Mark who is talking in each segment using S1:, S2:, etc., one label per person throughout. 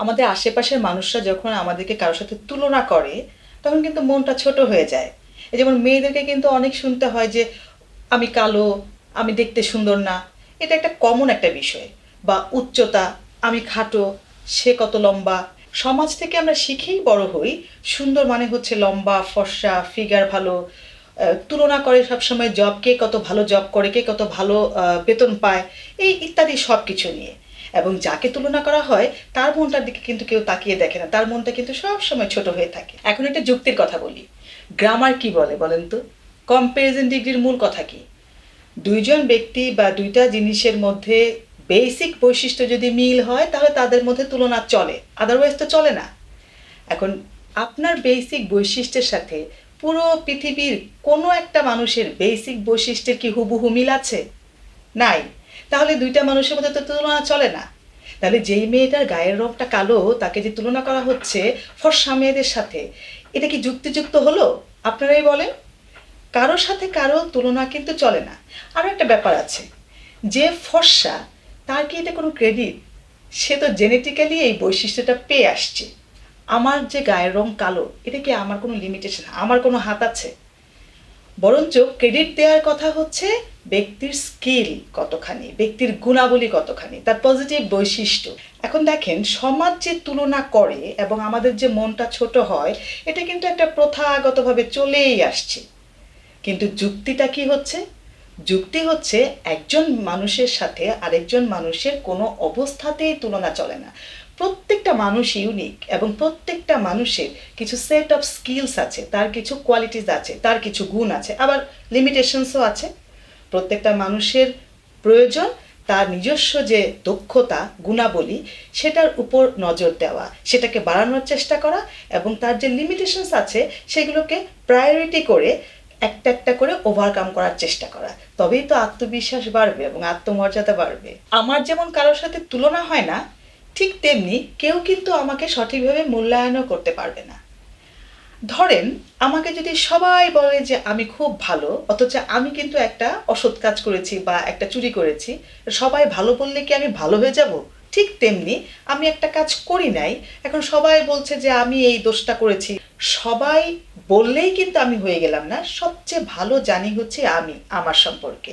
S1: আমাদের আশেপাশের মানুষরা যখন আমাদেরকে কারোর সাথে তুলনা করে তখন কিন্তু মনটা ছোট হয়ে যায়। এই যেমন মেয়েদেরকে কিন্তু অনেক শুনতে হয় যে আমি কালো, আমি দেখতে সুন্দর না। এটা একটা কমন একটা বিষয়। বা উচ্চতা, আমি খাটো, সে কত লম্বা। সমাজ থেকে আমরা শিখেই বড় হই সুন্দর মানে হচ্ছে লম্বা, ফর্সা, ফিগার ভালো। তুলনা করে সবসময় জব, কে কত ভালো জব করে, কে কত ভালো বেতন পায়, এই ইত্যাদি সব কিছু নিয়ে। এবং যাকে তুলনা করা হয় তার মনটার দিকে কিন্তু কেউ তাকিয়ে দেখে না, তার মনটা কিন্তু সব সময় ছোট হয়ে থাকে। এখন একটা যুক্তির কথা বলি। গ্রামার কি বলে বলেন তো? কম্প্যারিজন ডিগ্রির মূল কথা কি? দুইজন ব্যক্তি বা দুইটা জিনিসের মধ্যে বেসিক বৈশিষ্ট্য যদি মিল হয় তাহলে তাদের মধ্যে তুলনা চলে, আদারওয়াইজ তো চলে না। এখন আপনার বেসিক বৈশিষ্ট্যের সাথে পুরো পৃথিবীর কোনো একটা মানুষের বেসিক বৈশিষ্ট্যের কি হুবহু মিল আছে? নাই। তাহলে দুইটা মানুষের মধ্যে তো তুলনা চলে না। তাহলে যেই মেয়েটার গায়ের রংটা কালো তাকে যে তুলনা করা হচ্ছে ফর্সা মেয়েদের সাথে, এটা কি যুক্তিযুক্ত হলো? আপনারাই বলেন। কারোর সাথে কারো তুলনা কিন্তু চলে না। আরও একটা ব্যাপার আছে, যে ফর্সা তার কি এটা কোনো ক্রেডিট? সে তো জেনেটিক্যালি এই বৈশিষ্ট্যটা পেয়ে আসছে। আমার যে গায়ের রং কালো, এটা কি আমার কোনো লিমিটেশন, আমার কোনো হাত আছে? বরঞ্চ ক্রেডিট দেওয়ার কথা হচ্ছে ব্যক্তির স্কিল কতখানি, ব্যক্তির গুণাবলী কতখানি, তার পজিটিভ বৈশিষ্ট্য। এখন দেখেন, সমাজ যে তুলনা করে এবং আমাদের যে মনটা ছোট হয়, এটা কিন্তু একটা প্রথাগতভাবে চলেই আসছে। কিন্তু যুক্তিটা কি হচ্ছে? যুক্তি হচ্ছে একজন মানুষের সাথে আরেকজন মানুষের কোনো অবস্থাতেই তুলনা চলে না। প্রত্যেকটা মানুষ ইউনিক এবং প্রত্যেকটা মানুষের কিছু সেট অফ স্কিলস আছে, তার কিছু কোয়ালিটিস আছে, তার কিছু গুণ আছে, আবার লিমিটেশনসও আছে। প্রত্যেকটা মানুষের প্রয়োজন তার নিজস্ব যে দক্ষতা, গুণাবলী, সেটার উপর নজর দেওয়া, সেটাকে বাড়ানোর চেষ্টা করা, এবং তার যে লিমিটেশনস আছে সেগুলোকে প্রায়োরিটি করে একটা একটা করে ওভারকাম করার চেষ্টা করা। তবেই তো আত্মবিশ্বাস বাড়বে এবং আত্মমর্যাদা বাড়বে। আমার যেমন কারোর সাথে তুলনা হয় না, ঠিক তেমনি কেউ কিন্তু আমাকে সঠিকভাবে মূল্যায়নও করতে পারবে না। ধরেন, আমাকে যদি সবাই বলে যে আমি খুব ভালো, অথচ আমি কিন্তু একটা অসৎ কাজ করেছি বা একটা চুরি করেছি, সবাই ভালো বললে কি আমি ভালো হয়ে যাব? ঠিক তেমনি আমি একটা কাজ করি নাই, এখন সবাই বলছে যে আমি এই দোষটা করেছি, সবাই বললেই কিন্তু আমি হয়ে গেলাম না। সবচেয়ে ভালো জানি হচ্ছে আমি আমার সম্পর্কে,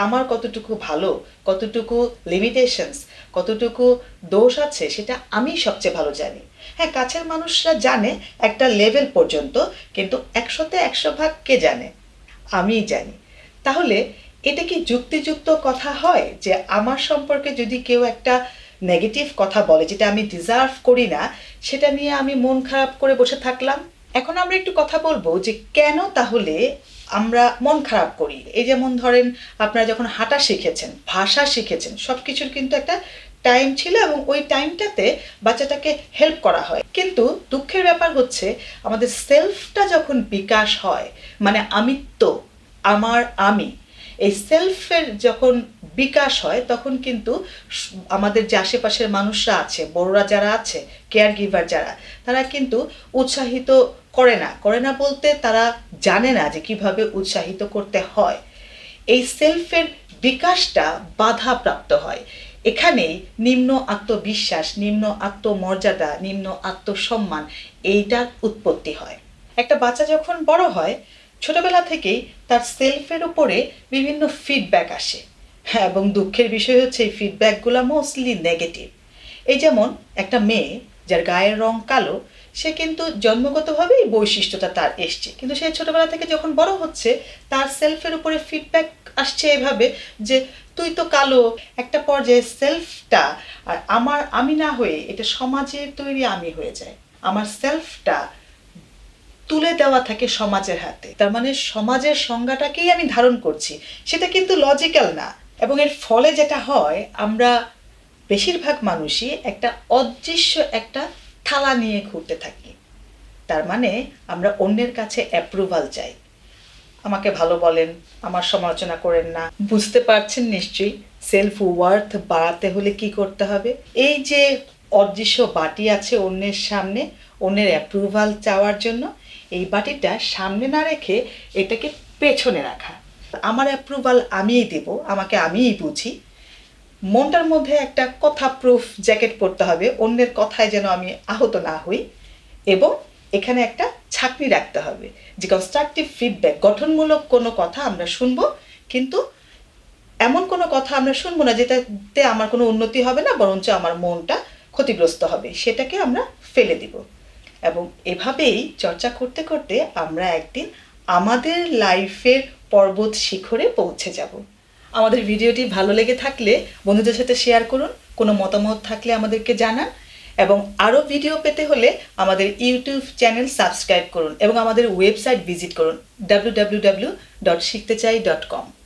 S1: আমার কতটুকু ভালো, কতটুকু লিমিটেশনস, কতটুকু দোষ আছে, সেটা আমি সবচেয়ে ভালো জানি। হ্যাঁ, কাছের মানুষরা জানে একটা লেভেল পর্যন্ত, কিন্তু ১০০-তে ১০০ ভাগ কে জানে? আমিই জানি। তাহলে এটা কি যুক্তিযুক্ত কথা হয় যে আমার সম্পর্কে যদি কেউ একটা নেগেটিভ কথা বলে যেটা আমি ডিজার্ভ করি না, সেটা নিয়ে আমি মন খারাপ করে বসে থাকলাম? এখন আমরা একটু কথা বলবো যে কেন তাহলে আমরা মন খারাপ করি। এই যেমন ধরেন, আপনারা যখন হাঁটা শিখেছেন, ভাষা শিখেছেন, সব কিছুর কিন্তু একটা টাইম ছিল এবং ওই টাইমটাতে বাচ্চাটাকে হেল্প করা হয়। কিন্তু দুঃখের ব্যাপার হচ্ছে, আমাদের সেলফটা যখন বিকাশ হয়, মানে আমিত্ব, আমার আমি, এই সেলফের যখন বিকাশ হয় তখন কিন্তু আমাদের যে আশেপাশের মানুষরা আছে, বড়রা যারা আছে, কেয়ার গিভার যারা, তারা কিন্তু উৎসাহিত করে না বলতে তারা জানে না যে কিভাবে উৎসাহিত করতে হয়। এই সেলফের বিকাশটা বাধাপ্রাপ্ত হয়। এখানেই নিম্ন আত্মবিশ্বাস, নিম্ন আত্মমর্যাদা, নিম্ন আত্মসম্মান, এইটার উৎপত্তি হয়। একটা বাচ্চা যখন বড় হয়, ছোটবেলা থেকেই তার সেলফের উপরে বিভিন্ন ফিডব্যাক আসে। হ্যাঁ, এবং দুঃখের বিষয় হচ্ছে এই ফিডব্যাকগুলো মোস্টলি নেগেটিভ। এই যেমন একটা মেয়ে যার গায়ের রং কালো, সে কিন্তু জন্মগতভাবেই বৈশিষ্ট্যটা তার এসছে, কিন্তু সে ছোটবেলা থেকে যখন বড় হচ্ছে তার সেলফের উপরে ফিডব্যাক আসছে এভাবে যে তুই তো কালো। একটা পর্যায়ে সেলফটা আর আমার আমি না হয়ে এটা সমাজের তৈরি আমি হয়ে যায়। আমার সেলফটা তুলে দেওয়া থাকে সমাজের হাতে, তার মানে সমাজের সংজ্ঞাটাকেই আমি ধারণ করছি। সেটা কিন্তু লজিক্যাল না। এবং এর ফলে যেটা হয়, আমরা বেশিরভাগ মানুষই একটা অদৃশ্য একটা থালা নিয়ে ঘুরতে থাকি। তার মানে আমরা অন্যের কাছে অ্যাপ্রুভাল চাই। আমাকে ভালো বলেন, আমার সমালোচনা করেন না। বুঝতে পারছেন নিশ্চয়ই সেলফ ওয়ার্থ বাড়াতে হলে কি করতে হবে? এই যে অদৃশ্য বাটি আছে অন্যের সামনে, অন্যের অ্যাপ্রুভাল চাওয়ার জন্য, এই বাটিটা সামনে না রেখে এটাকে পেছনে রাখা। আমার অ্যাপ্রুভাল আমিই দেব, আমাকে আমিই বুঝি। মনটার মধ্যে একটা কথা প্রুফ জ্যাকেট পরতে হবে, অন্যের কথায় যেন আমি আহত না হই। এবং এখানে একটা ছাঁকনি রাখতে হবে যে কনস্ট্রাকটিভ ফিডব্যাক, গঠনমূলক কোনো কথা আমরা শুনবো, কিন্তু এমন কোনো কথা আমরা শুনবো না যেটাতে আমার কোনো উন্নতি হবে না, বরঞ্চ আমার মনটা ক্ষতিগ্রস্ত হবে, সেটাকে আমরা ফেলে দিব। এবং এভাবেই চর্চা করতে করতে আমরা একদিন আমাদের লাইফের পর্বত শিখরে পৌঁছে যাব। আমাদের ভিডিওটি ভালো লেগে থাকলে বন্ধুদের সাথে শেয়ার করুন, কোনো মতামত থাকলে আমাদেরকে জানান, এবং আরও ভিডিও পেতে হলে আমাদের ইউটিউব চ্যানেল সাবস্ক্রাইব করুন এবং আমাদের ওয়েবসাইট ভিজিট করুন www.শিখতেচাই.com।